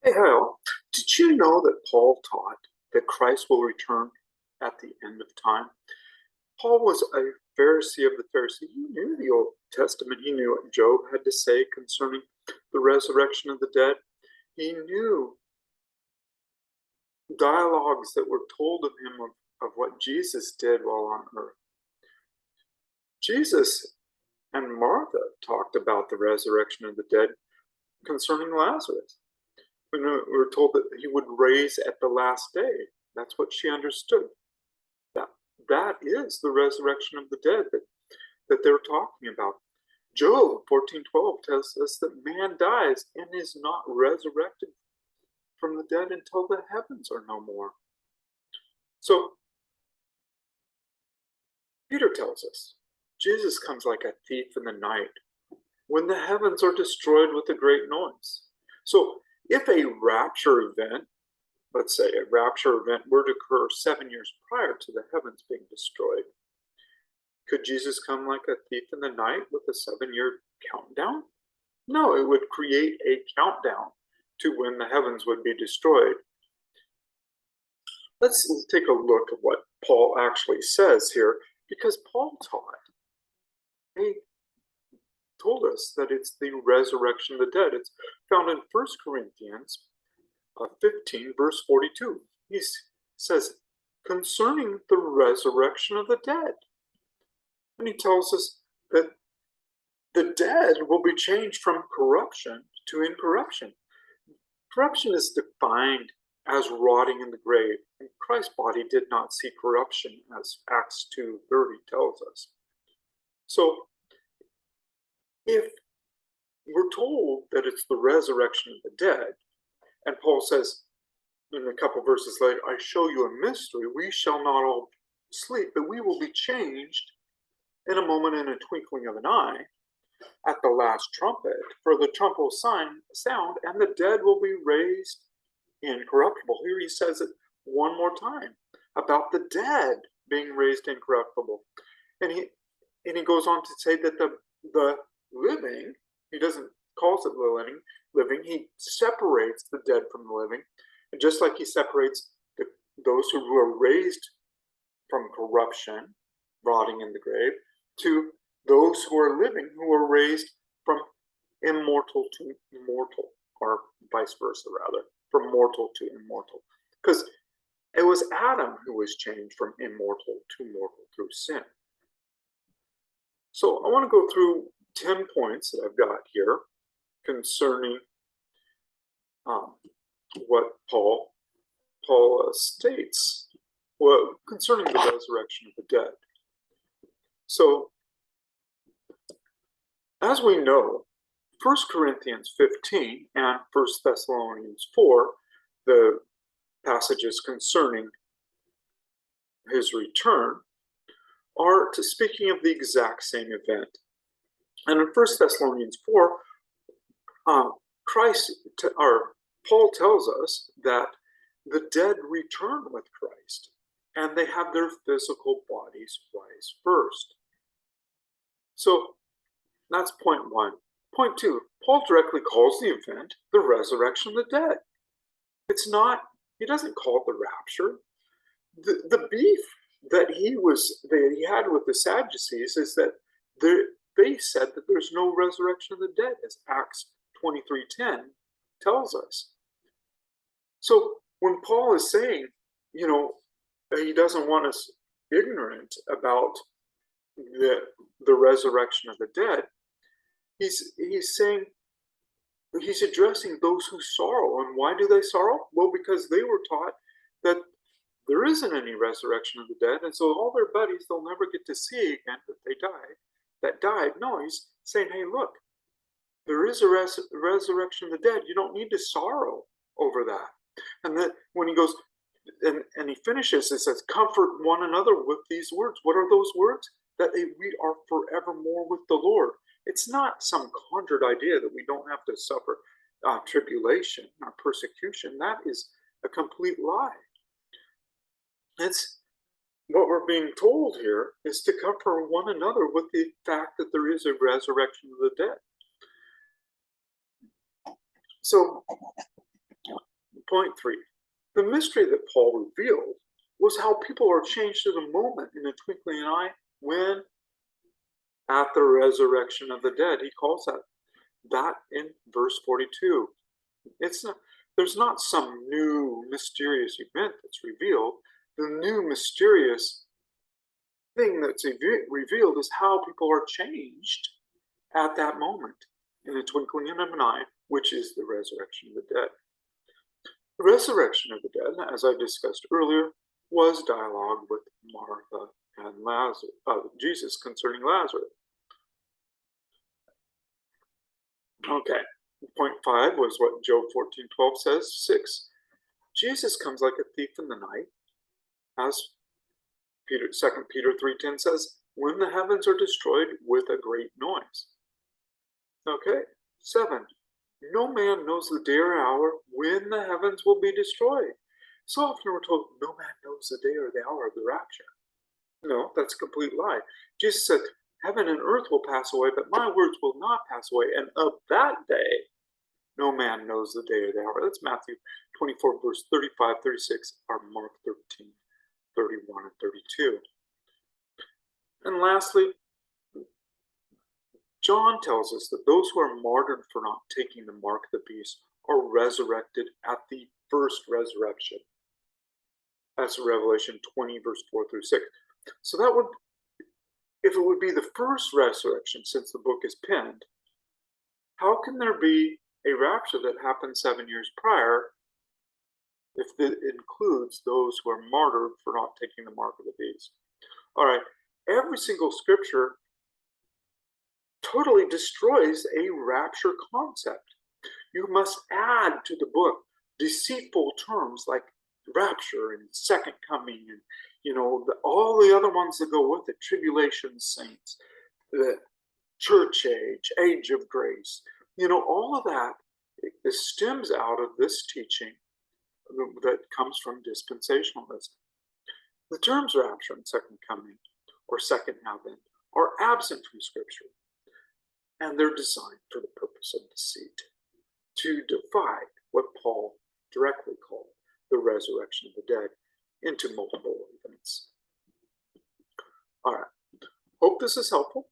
Hey, Hal, did you know that Paul taught that Christ will return at the end of time? Paul was a Pharisee of the Pharisees. He knew the Old Testament. He knew what Job had to say concerning the resurrection of the dead. He knew dialogues that were told of him of what Jesus did while on earth. Jesus and Martha talked about the resurrection of the dead concerning Lazarus. We were told that he would raise at the last day. That's what she understood. That is the resurrection of the dead that they're talking about. Job 14:12 tells us that man dies and is not resurrected from the dead until the heavens are no more. So Peter tells us Jesus comes like a thief in the night when the heavens are destroyed with a great noise. So if a rapture event, let's say a rapture event, were to occur 7 years prior to the heavens being destroyed, could Jesus come like a thief in the night with a 7-year countdown? No, it would create a countdown to when the heavens would be destroyed. Let's take a look at what Paul actually says here, because Paul he told us that it's the resurrection of the dead. It's found in 1 Corinthians 15, verse 42. He says, concerning the resurrection of the dead. And he tells us that the dead will be changed from corruption to incorruption. Corruption is defined as rotting in the grave, and Christ's body did not see corruption, as Acts 2:30 tells us. So, if we're told that it's the resurrection of the dead, and Paul says in a couple verses later, I show you a mystery, we shall not all sleep, but we will be changed in a moment, in a twinkling of an eye, at the last trumpet, for the trumpet will sound, and the dead will be raised incorruptible. Here he says it one more time about the dead being raised incorruptible. And he goes on to say that the living, he doesn't calls it the living, he separates the dead from the living. And just like he separates those who are raised from corruption, rotting in the grave, to those who are living, who are raised from immortal to mortal, or vice versa, rather, from mortal to immortal. Because it was Adam who was changed from immortal to mortal through sin. So I want to go through 10 points that I've got here concerning what Paul states, well, concerning the resurrection of the dead. So, as we know, 1 Corinthians 15 and 1 Thessalonians 4, the passages concerning his return, are speaking of the exact same event. And in 1 Thessalonians 4, Paul tells us that the dead return with Christ, and they have their physical bodies rise first. So that's point one. Point two, Paul directly calls the event the resurrection of the dead. It's not, he doesn't call it the rapture. The beef that he had with the Sadducees is that they said that there's no resurrection of the dead, as Acts 23:10 tells us. So when Paul is saying, he doesn't want us ignorant about the resurrection of the dead, he's saying, he's addressing those who sorrow. And why do they sorrow? Well, because they were taught that there isn't any resurrection of the dead, and so all their buddies they'll never get to see again that died. No, he's saying, hey, look, there is a resurrection of the dead. You don't need to sorrow over that. And then when he goes, and he finishes, it says, comfort one another with these words. What are those words? That we are forevermore with the Lord. It's not some conjured idea that we don't have to suffer tribulation or persecution. That is a complete lie. It's what we're being told here is to comfort one another with the fact that there is a resurrection of the dead. So Point 3. The mystery that Paul revealed was how people are changed in a moment, in a twinkling of an eye, when at the resurrection of the dead. He calls that in verse 42. There's not some new mysterious event that's revealed. The new mysterious thing that's revealed is how people are changed at that moment, in the twinkling of an eye, which is the resurrection of the dead. The resurrection of the dead, as I discussed earlier, was dialogue with Martha and Jesus concerning Lazarus. Okay, point 5 was what Job 14:12 says. 6, Jesus comes like a thief in the night, as 2 Peter 3:10 says, when the heavens are destroyed with a great noise. Okay, 7, no man knows the day or hour when the heavens will be destroyed. So often we're told, no man knows the day or the hour of the rapture. No, that's a complete lie. Jesus said, heaven and earth will pass away, but my words will not pass away. And of that day, no man knows the day or the hour. That's Matthew 24, verse 35, 36, or Mark 13, 31, and 32. And lastly, John tells us that those who are martyred for not taking the mark of the beast are resurrected at the first resurrection. That's Revelation 20, verse 4 through 6. So that would, if it would be the first resurrection since the book is penned, how can there be a rapture that happened 7 years prior if it includes those who are martyred for not taking the mark of the beast? All right, every single scripture totally destroys a rapture concept. You must add to the book deceitful terms like rapture and second coming and all the other ones that go with it, tribulation, saints, the church age of grace, all of that, it stems out of this teaching that comes from dispensationalism. The terms rapture and second coming or second advent are absent from Scripture, and they're designed for the purpose of deceit, to divide what Paul directly called the resurrection of the dead into multiple events. All right. Hope this is helpful.